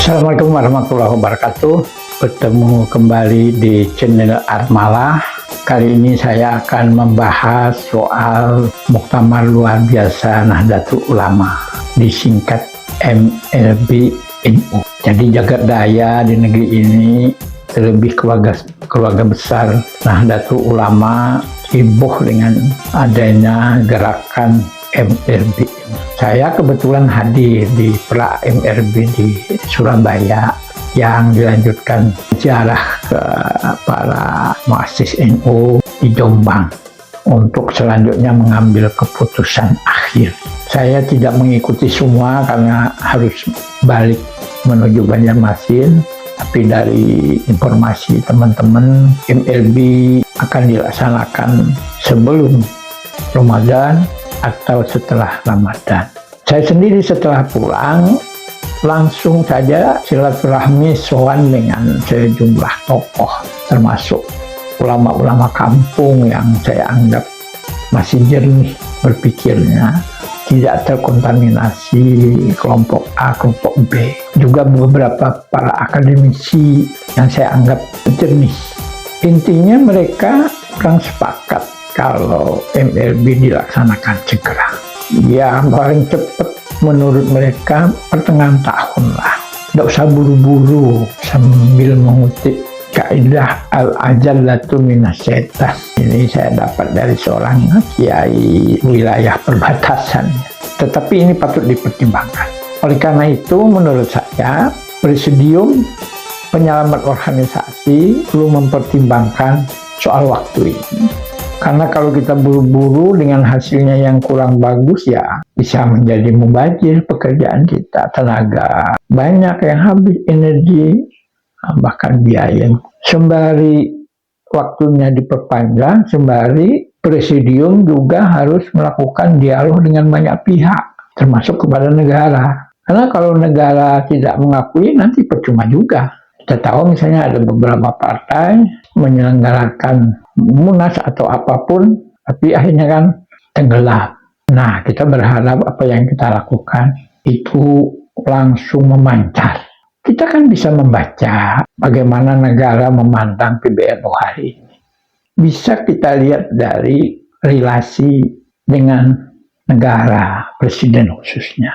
Assalamualaikum warahmatullahi wabarakatuh. Bertemu kembali di channel Armalah. Kali ini saya akan membahas soal Muktamar Luar Biasa Nahdlatul Ulama, disingkat MLBNU. Jadi jagat daya di negeri ini, terlebih keluarga besar Nahdlatul Ulama, heboh dengan adanya gerakan MRB. Saya kebetulan hadir di pra MRB di Surabaya yang dilanjutkan ziarah ke para muassis NU di Jombang untuk selanjutnya mengambil keputusan akhir. Saya tidak mengikuti semua karena harus balik menuju Banjarmasin, tapi dari informasi teman-teman, MLB akan dilaksanakan sebelum Ramadan atau setelah Ramadan. Saya sendiri setelah pulang langsung saja silaturahmi sowan dengan sejumlah tokoh, termasuk ulama-ulama kampung yang saya anggap masih jernih berpikirnya, tidak terkontaminasi kelompok A, kelompok B. Juga beberapa para akademisi yang saya anggap jernih. Intinya mereka kurang sepakat kalau MLB dilaksanakan segera. Ya paling cepat menurut mereka pertengahan tahun lah. Tidak usah buru-buru, sambil mengutip kaidah al-ajallatu minasyaitan. Ini saya dapat dari seorang kiai wilayah perbatasan. Tetapi ini patut dipertimbangkan. Oleh karena itu menurut saya Presidium Penyelamat Organisasi perlu mempertimbangkan soal waktu ini. Karena kalau kita buru-buru dengan hasilnya yang kurang bagus, ya bisa menjadi mubazir pekerjaan kita, tenaga banyak yang habis, energi, bahkan biaya. Sembari waktunya diperpanjang, sembari Presidium juga harus melakukan dialog dengan banyak pihak, termasuk kepada negara. Karena kalau negara tidak mengakui, nanti percuma juga. Kita tahu misalnya ada beberapa partai menyelenggarakan munas atau apapun, tapi akhirnya kan tenggelam. Nah, kita berharap apa yang kita lakukan itu langsung memancar. Kita kan bisa membaca bagaimana negara memandang PBNU hari ini. Bisa kita lihat dari relasi dengan negara, presiden khususnya.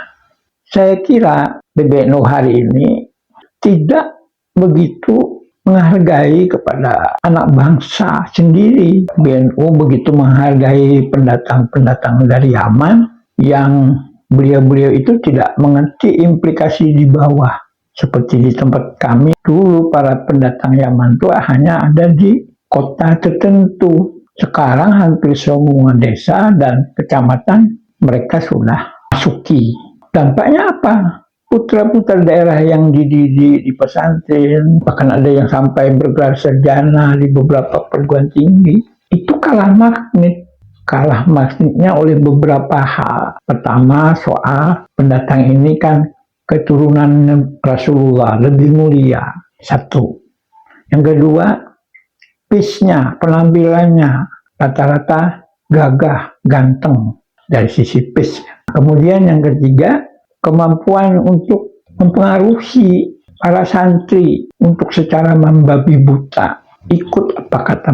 Saya kira PBNU hari ini tidak begitu menghargai kepada anak bangsa sendiri. PBNU begitu menghargai pendatang-pendatang dari Yaman yang beliau-beliau itu tidak mengerti implikasi di bawah. Seperti di tempat kami dulu, para pendatang Yaman itu hanya ada di kota tertentu. Sekarang hampir semua desa dan kecamatan mereka sudah masuki. Dampaknya apa? Putra-putra daerah yang dididik di pesantren, bahkan ada yang sampai bergelar sarjana di beberapa perguruan tinggi, itu kalah magnet. Kalah magnetnya oleh beberapa hal. Pertama, soal pendatang ini kan keturunan Rasulullah, lebih mulia. Satu. Yang kedua, pisnya, penampilannya, rata-rata gagah, ganteng dari sisi pis. Kemudian yang ketiga, kemampuan untuk mempengaruhi para santri untuk secara membabi buta ikut apa kata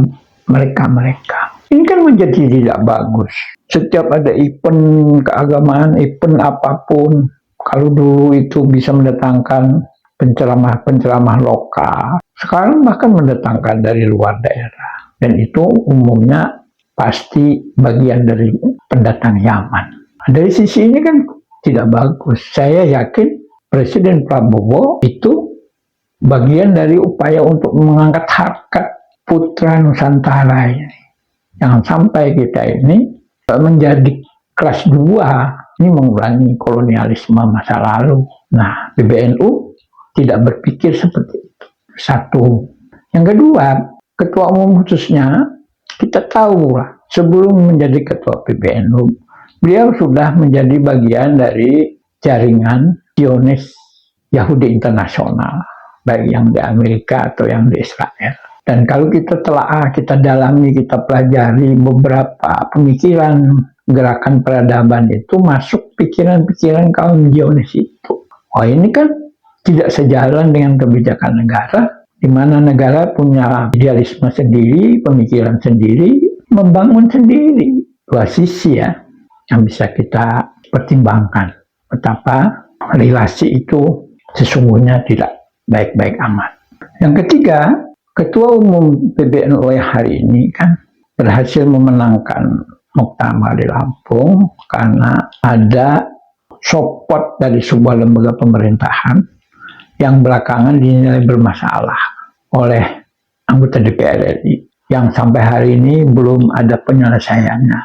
mereka. Ini kan menjadi tidak bagus. Setiap ada event keagamaan, event apapun, kalau dulu itu bisa mendatangkan penceramah-penceramah lokal, sekarang bahkan mendatangkan dari luar daerah. Dan itu umumnya pasti bagian dari pendatang Yaman. Dari sisi ini kan tidak bagus. Saya yakin Presiden Prabowo itu bagian dari upaya untuk mengangkat harkat putra Nusantara ini. Jangan sampai kita ini menjadi kelas 2, ini mengulangi kolonialisme masa lalu. Nah, PBNU tidak berpikir seperti itu. Satu. Yang kedua, Ketua Umum khususnya, kita tahu lah, sebelum menjadi Ketua PBNU, beliau sudah menjadi bagian dari jaringan Zionis Yahudi internasional, baik yang di Amerika atau yang di Israel. Dan kalau kita telah kita dalami, kita pelajari beberapa pemikiran gerakan peradaban itu, masuk pikiran-pikiran kaum Zionis itu. Oh, ini kan tidak sejalan dengan kebijakan negara, di mana negara punya idealisme sendiri, pemikiran sendiri, membangun sendiri. Dua sisi ya yang bisa kita pertimbangkan. Betapa relasi itu sesungguhnya tidak baik-baik amat. Yang ketiga, Ketua Umum PBNU hari ini kan berhasil memenangkan muktamar di Lampung karena ada support dari sebuah lembaga pemerintahan yang belakangan dinilai bermasalah oleh anggota DPR RI yang sampai hari ini belum ada penyelesaiannya.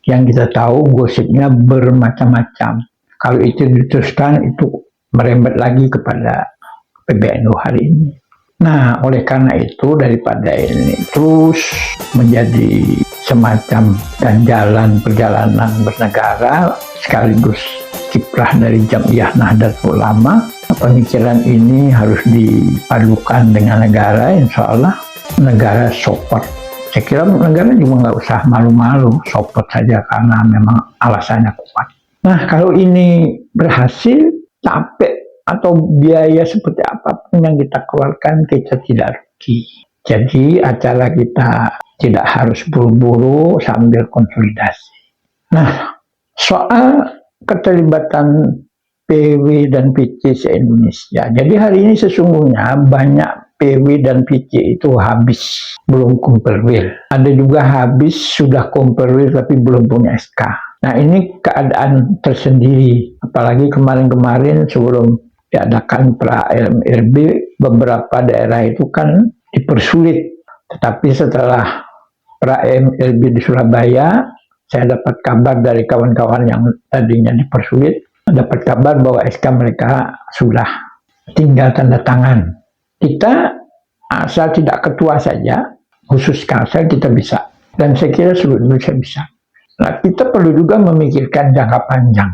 Yang kita tahu gosipnya bermacam-macam. Kalau itu diteruskan itu merembet lagi kepada PBNU hari ini. Nah, oleh karena itu daripada ini terus menjadi semacam ganjalan perjalanan bernegara sekaligus kiprah dari Jam'iyah Nahdlatul Ulama, pemikiran ini harus dipadukan dengan negara, insya Allah negara support. Saya kira negara juga nggak usah malu-malu, support saja karena memang alasannya kuat. Nah, kalau ini berhasil, capek atau biaya seperti apapun yang kita keluarkan, kita tidak rugi. Jadi acara kita tidak harus buru-buru sambil konsolidasi. Nah, soal keterlibatan PW dan PC se-Indonesia. Jadi hari ini sesungguhnya banyak PW dan PC itu habis, belum kumperwil. Ada juga habis sudah kumperwil tapi belum punya SK. Nah, ini keadaan tersendiri. Apalagi kemarin-kemarin sebelum diadakan pra-MRB, beberapa daerah itu kan dipersulit. Tetapi setelah pra-MRB di Surabaya, saya dapat kabar dari kawan-kawan yang tadinya dipersulit, dapat kabar bahwa SK mereka sudah tinggal tanda tangan. Kita asal tidak ketua saja, khusus Kalsel kita bisa. Dan saya kira seluruh Indonesia bisa. Nah, kita perlu juga memikirkan jangka panjang.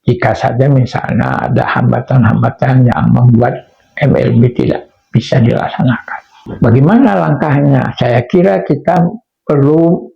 Jika saja misalnya ada hambatan-hambatan yang membuat MLB tidak bisa dilaksanakan. Bagaimana langkahnya? Saya kira kita perlu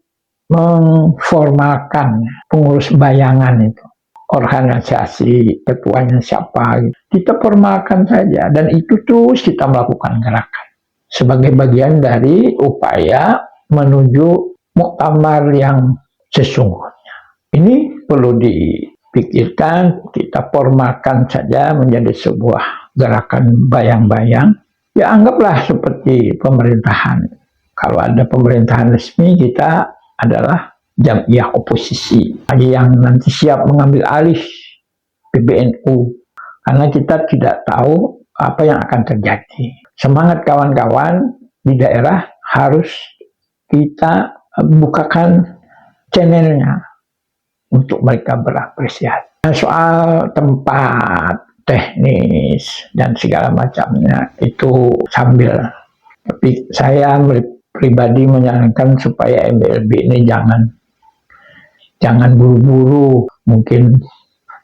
memformalkan pengurus bayangan itu. Organisasi, ketuanya siapa, gitu. Kita formalkan saja. Dan itu terus kita melakukan gerakan. Sebagai bagian dari upaya menuju muktamar yang sesungguhnya. Ini perlu dipikirkan, kita formalkan saja menjadi sebuah gerakan bayang-bayang. Ya anggaplah seperti pemerintahan. Kalau ada pemerintahan resmi, kita adalah Jam'iyah oposisi yang nanti siap mengambil alih PBNU. Karena kita tidak tahu apa yang akan terjadi. Semangat kawan-kawan di daerah harus kita bukakan channelnya untuk mereka berapresiasi. Soal tempat, teknis, dan segala macamnya itu sambil. Tapi saya pribadi menyarankan supaya MLB ini jangan buru-buru, mungkin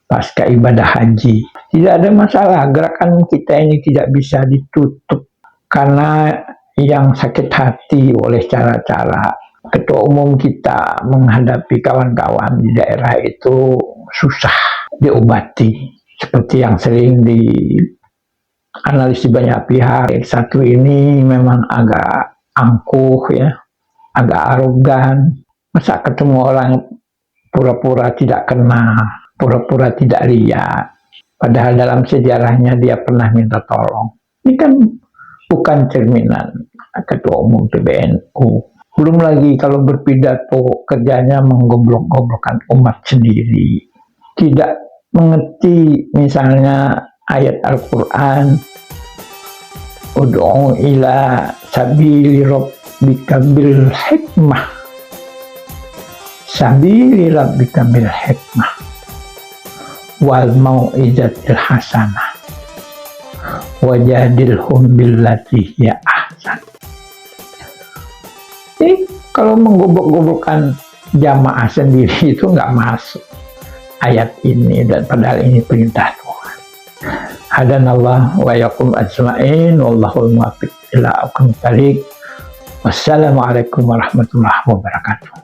pasca ibadah haji. Tidak ada masalah, gerakan kita ini tidak bisa ditutup karena yang sakit hati oleh cara-cara ketua umum kita menghadapi kawan-kawan di daerah itu susah diobati. Seperti yang sering dianalisis banyak pihak, satu ini memang agak angkuh ya, agak arogan. Masa ketemu orang pura-pura tidak kenal, pura-pura tidak lihat, padahal dalam sejarahnya dia pernah minta tolong. Ini kan bukan cerminan ketua umum PBNU. Belum lagi kalau berpidato kerjanya menggoblok-goblokkan umat sendiri. Tidak mengerti misalnya ayat Al-Quran, ud'u ila sabili rabbika bil hikmah. Sabili rabbika bil hikmah wal mau'izatil hasanah wajadilhum billati hiya ahsan. Jadi kalau menggoblok-goblokkan jamaah sendiri itu nggak masuk ayat ini, dan padahal ini perintah Tuhan. Hadanallah wa yakum ajma'in wallahul muwaffiq ila aqwamit thariq. Wassalamualaikum warahmatullahi wabarakatuh.